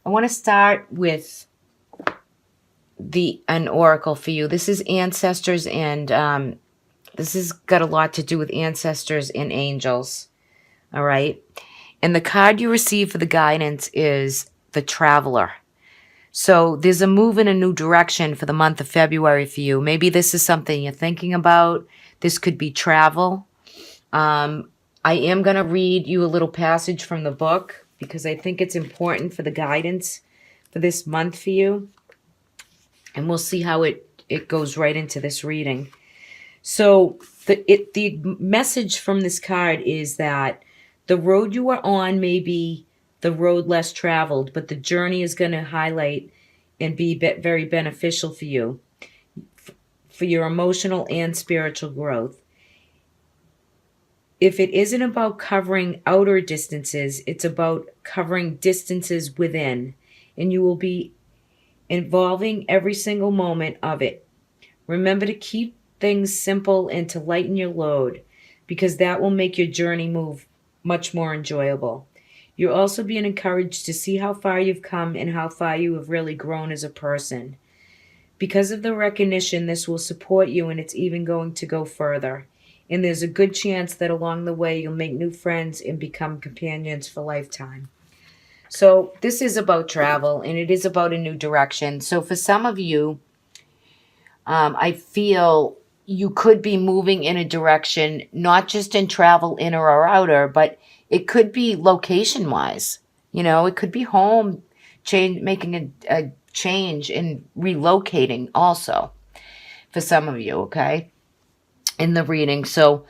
I want to start with an oracle for you. This is ancestors, and this has got a lot to do with ancestors and angels. All right. And the card you receive for the guidance is the Traveler. So there's a move in a new direction for the month of February for you. Maybe this is something you're thinking about. This could be travel. I am going to read you a little passage from the book because I think it's important for the guidance for this month for you. And we'll see how it goes right into this reading. So the message from this card is that the road you are on may be the road less traveled, but the journey is going to highlight and be very beneficial for you, for your emotional and spiritual growth. If it isn't about covering outer distances, it's about covering distances within, and you will be involving every single moment of it. Remember to keep things simple and to lighten your load, because that will make your journey move much more enjoyable. You're also being encouraged to see how far you've come and how far you have really grown as a person. Because of the recognition, this will support you, and it's even going to go further. And there's a good chance that along the way you'll make new friends and become companions for a lifetime. So this is about travel, and it is about a new direction. So for some of you, I feel you could be moving in a direction, not just in travel, inner or outer, but it could be location-wise. You know, it could be home, making a change and relocating also for some of you, okay, in the reading. So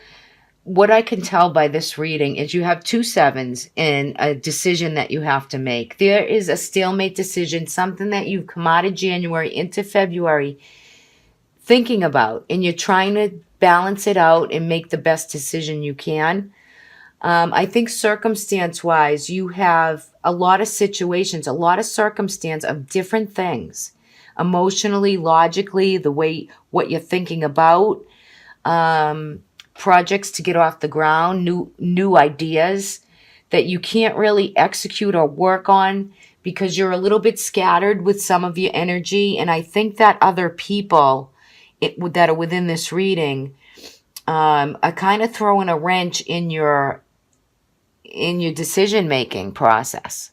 what I can tell by this reading is you have 2 sevens in a decision that you have to make. There is a stalemate decision, something that you've come out of January into February thinking about, and you're trying to balance it out and make the best decision you can. I think circumstance-wise, you have a lot of situations, a lot of circumstance of different things, emotionally, logically, the way, what you're thinking about, projects to get off the ground, new ideas that you can't really execute or work on because you're a little bit scattered with some of your energy. And I think that other people that are within this reading are kind of throwing a wrench in your decision-making process.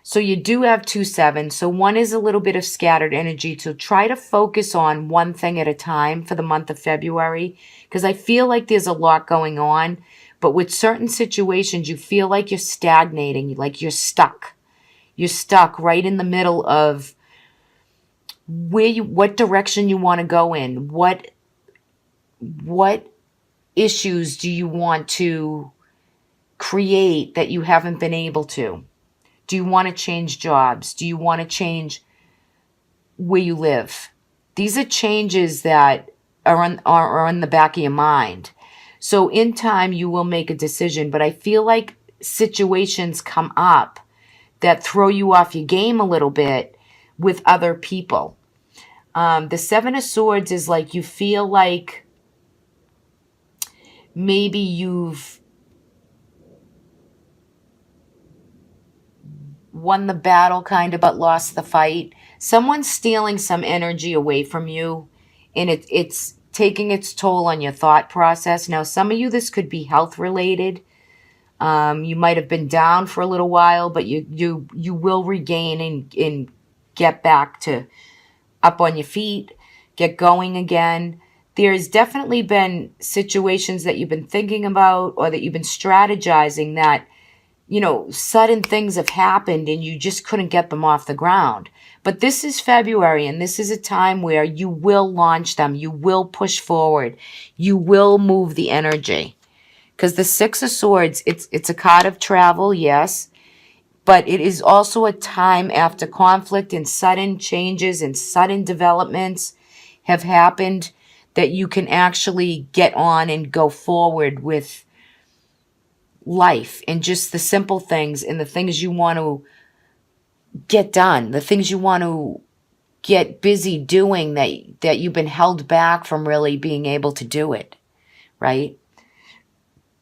So you do have 2 sevens. So one is a little bit of scattered energy. So try to focus on one thing at a time for the month of February, because I feel like there's a lot going on. But with certain situations, you feel like you're stagnating, like you're stuck. You're stuck right in the middle of what direction you want to go in. What issues do you want to create that you haven't been able to? Do you want to change jobs? Do you want to change where you live? These are changes that are in the back of your mind. So in time, you will make a decision. But I feel like situations come up that throw you off your game a little bit with other people. The 7 of Swords is like you feel like maybe you've won the battle kind of, but lost the fight. Someone's stealing some energy away from you, and it's taking its toll on your thought process. Now, some of you, this could be health related. You might have been down for a little while, but you will regain and get back to up on your feet, get going again. There's definitely been situations that you've been thinking about or that you've been strategizing that, you know, sudden things have happened and you just couldn't get them off the ground. But this is February, and this is a time where you will launch them. You will push forward. You will move the energy. Because the 6 of Swords, it's a card of travel, yes. But it is also a time after conflict and sudden changes and sudden developments have happened that you can actually get on and go forward with life and just the simple things and the things you want to get done, the things you want to get busy doing that you've been held back from really being able to do it, right?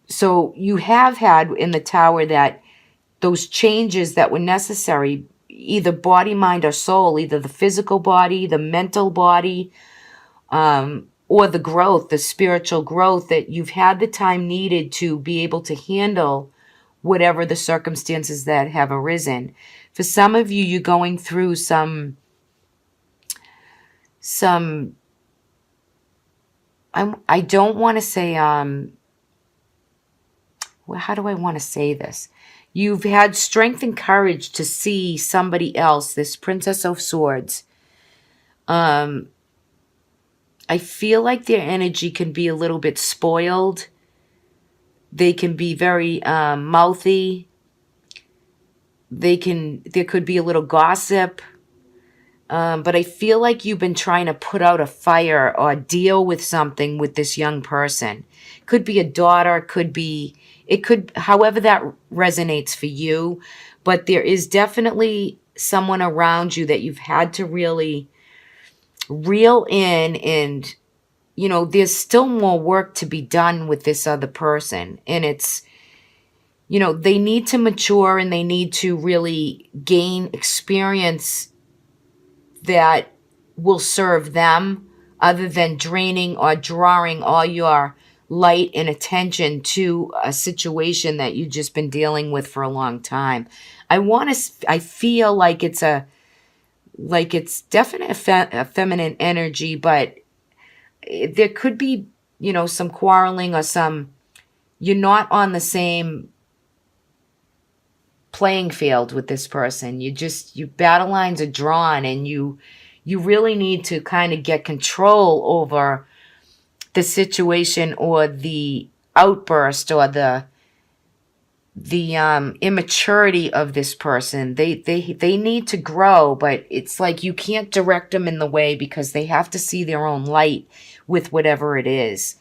So you have had in the Tower that those changes that were necessary, either body, mind, or soul, either the physical body, the mental body, or the growth, the spiritual growth, that you've had the time needed to be able to handle whatever the circumstances that have arisen. For some of you, you're going through some I don't want to say, how do I want to say this? You've had strength and courage to see somebody else, this Princess of Swords. I feel like their energy can be a little bit spoiled. They can be very mouthy. There could be a little gossip. But I feel like you've been trying to put out a fire or deal with something with this young person. Could be a daughter, however that resonates for you. But there is definitely someone around you that you've had to really reel in, and, there's still more work to be done with this other person. And it's, they need to mature and they need to really gain experience that will serve them, other than draining or drawing all your light and attention to a situation that you've just been dealing with for a long time. I feel like it's definitely a feminine energy, but there could be, some quarreling or you're not on the same playing field with this person. Your battle lines are drawn, and you really need to kind of get control over the situation, or the outburst, or the immaturity of this person. They need to grow, but it's like you can't direct them in the way, because they have to see their own light with whatever it is.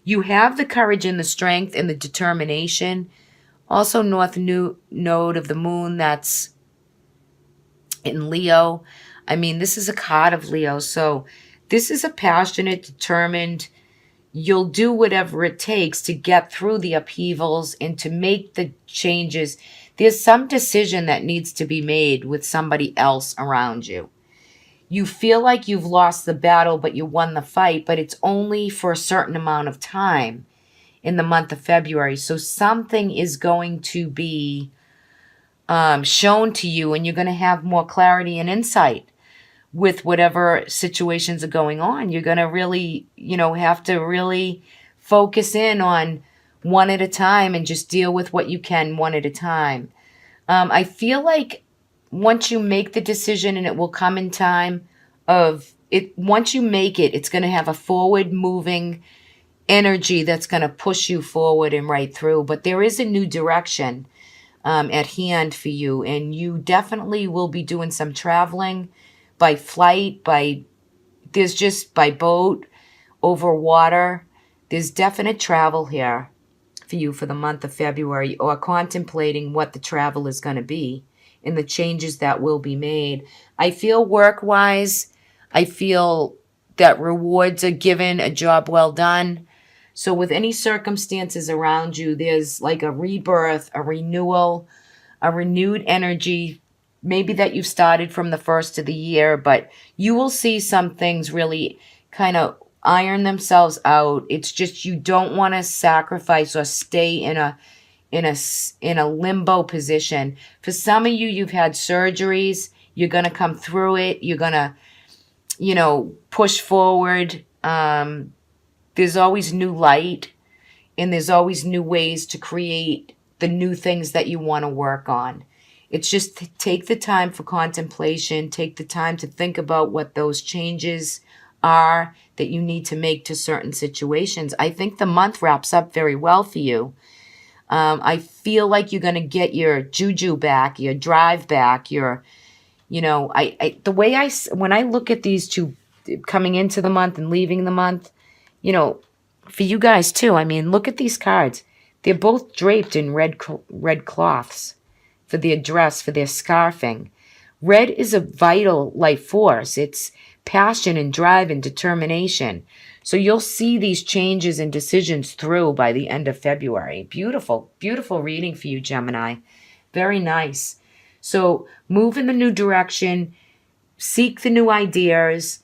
You have the courage and the strength and the determination. Also, north node of the moon, that's in Leo. I mean, this is a card of Leo. So this is a passionate, determined, you'll do whatever it takes to get through the upheavals and to make the changes. There's some decision that needs to be made with somebody else around you. You feel like you've lost the battle, but you won the fight, but it's only for a certain amount of time in the month of February. So something is going to be shown to you, and you're going to have more clarity and insight with whatever situations are going on. You're going to really, have to really focus in on one at a time and just deal with what you can one at a time. I feel like once you make the decision, and it will come in time of it, once you make it, it's going to have a forward moving energy that's going to push you forward and right through. But there is a new direction at hand for you, and you definitely will be doing some traveling by flight, by boat, over water. There's definite travel here for you for the month of February, or contemplating what the travel is going to be and the changes that will be made. I feel work-wise, I feel that rewards are given, a job well done. So with any circumstances around you, there's like a rebirth, a renewal, a renewed energy, maybe that you've started from the first of the year, but you will see some things really kind of iron themselves out. It's just you don't want to sacrifice or stay in a limbo position. For some of you, you've had surgeries. You're going to come through it. You're going to, push forward. There's always new light, and there's always new ways to create the new things that you want to work on. It's just take the time for contemplation. Take the time to think about what those changes are that you need to make to certain situations. I think the month wraps up very well for you. I feel like you're going to get your juju back, your drive back, when I look at these two coming into the month and leaving the month, for you guys too, I mean, look at these cards. They're both draped in red cloths for their dress, for their scarfing. Red is a vital life force. It's passion and drive and determination. So you'll see these changes and decisions through by the end of February. Beautiful, beautiful reading for you, Gemini. Very nice. So move in the new direction, seek the new ideas.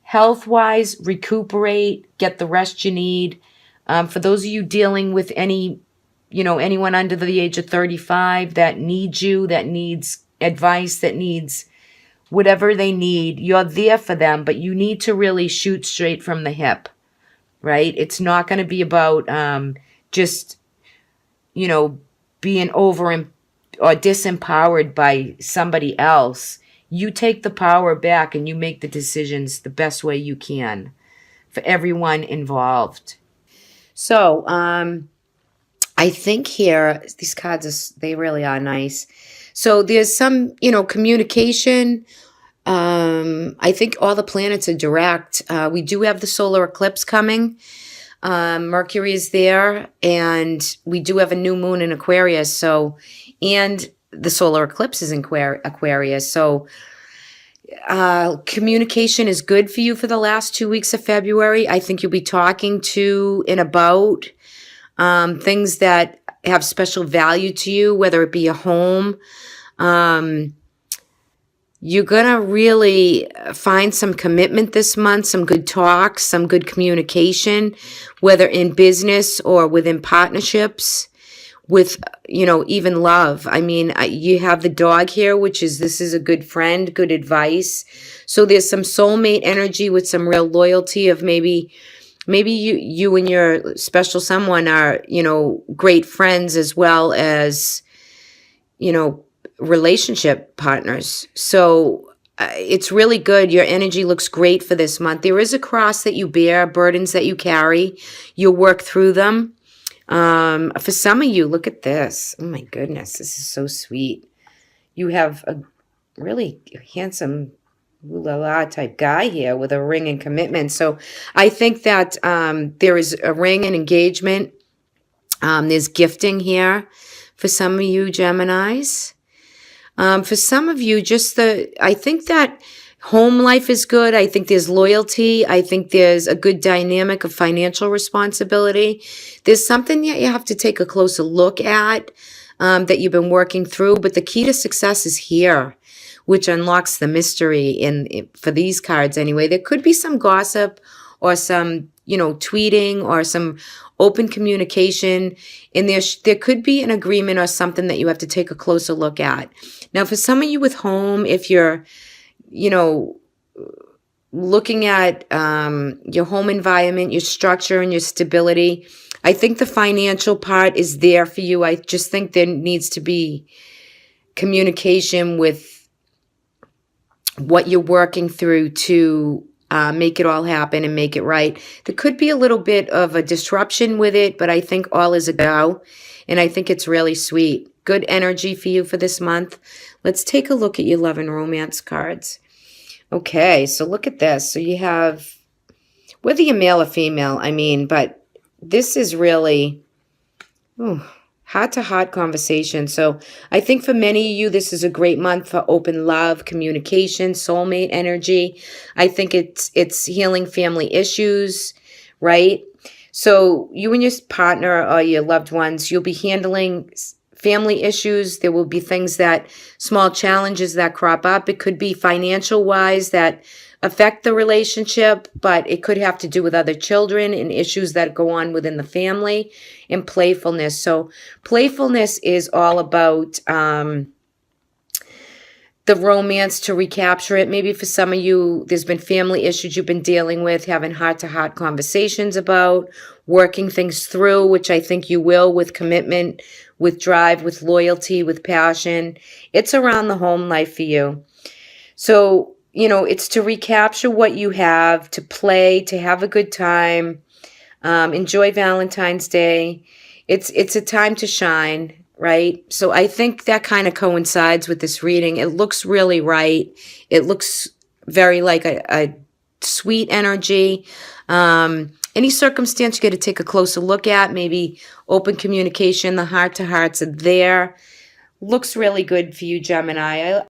Health-wise, recuperate, get the rest you need. For those of you dealing with anyone under the age of 35 that needs you, that needs advice, that needs whatever they need, you're there for them, but you need to really shoot straight from the hip, right? It's not going to be about just, being over or disempowered by somebody else. You take the power back and you make the decisions the best way you can for everyone involved. So, I think here, these cards, they really are nice. So there's some, communication. I think all the planets are direct. We do have the solar eclipse coming. Mercury is there, and we do have a new moon in Aquarius. And the solar eclipse is in Aquarius. So communication is good for you for the last 2 weeks of February. I think you'll be talking to and about things that have special value to you, whether it be a home. You're going to really find some commitment this month, some good talks, some good communication, whether in business or within partnerships, with, even love. I mean, you have the dog here, this is a good friend, good advice. So there's some soulmate energy with some real loyalty of maybe you and your special someone are, great friends as well as, relationship partners. So it's really good. Your energy looks great for this month. There is a cross that you bear, burdens that you carry. You'll work through them. For some of you, look at this. Oh my goodness, this is so sweet. You have a really handsome ooh-la-la type guy here with a ring and commitment. So I think that there is a ring and engagement. There's gifting here for some of you Geminis. For some of you, I think that home life is good. I think there's loyalty. I think there's a good dynamic of financial responsibility. There's something that you have to take a closer look at that you've been working through. But the key to success is here, which unlocks the mystery for these cards anyway. There could be some gossip or some, tweeting or some open communication. And there could be an agreement or something that you have to take a closer look at. Now, for some of you with home, if you're, looking at your home environment, your structure, and your stability, I think the financial part is there for you. I just think there needs to be communication with what you're working through to make it all happen and make it right. There could be a little bit of a disruption with it, but I think all is a go, and I think it's really sweet. Good energy for you for this month. Let's take a look at your love and romance cards. Okay, so look at this. So you have, whether you're male or female, but this is really heart-to-heart conversation. So I think for many of you, this is a great month for open love, communication, soulmate energy. I think it's healing family issues, right? So you and your partner or your loved ones, you'll be handling family issues. There will be small challenges that crop up. It could be financial wise that affect the relationship, but it could have to do with other children and issues that go on within the family, and playfulness. So playfulness is all about the romance, to recapture it. Maybe for some of you, there's been family issues you've been dealing with, having heart-to-heart conversations about, working things through, which I think you will, with commitment, with drive, with loyalty, with passion. It's around the home life for you. So, it's to recapture what you have, to play, to have a good time, enjoy Valentine's Day. It's a time to shine. Right? So I think that kind of coincides with this reading. It looks really right. It looks very like a sweet energy. Any circumstance you got to take a closer look at, maybe open communication, the heart-to-hearts are there. Looks really good for you, Gemini.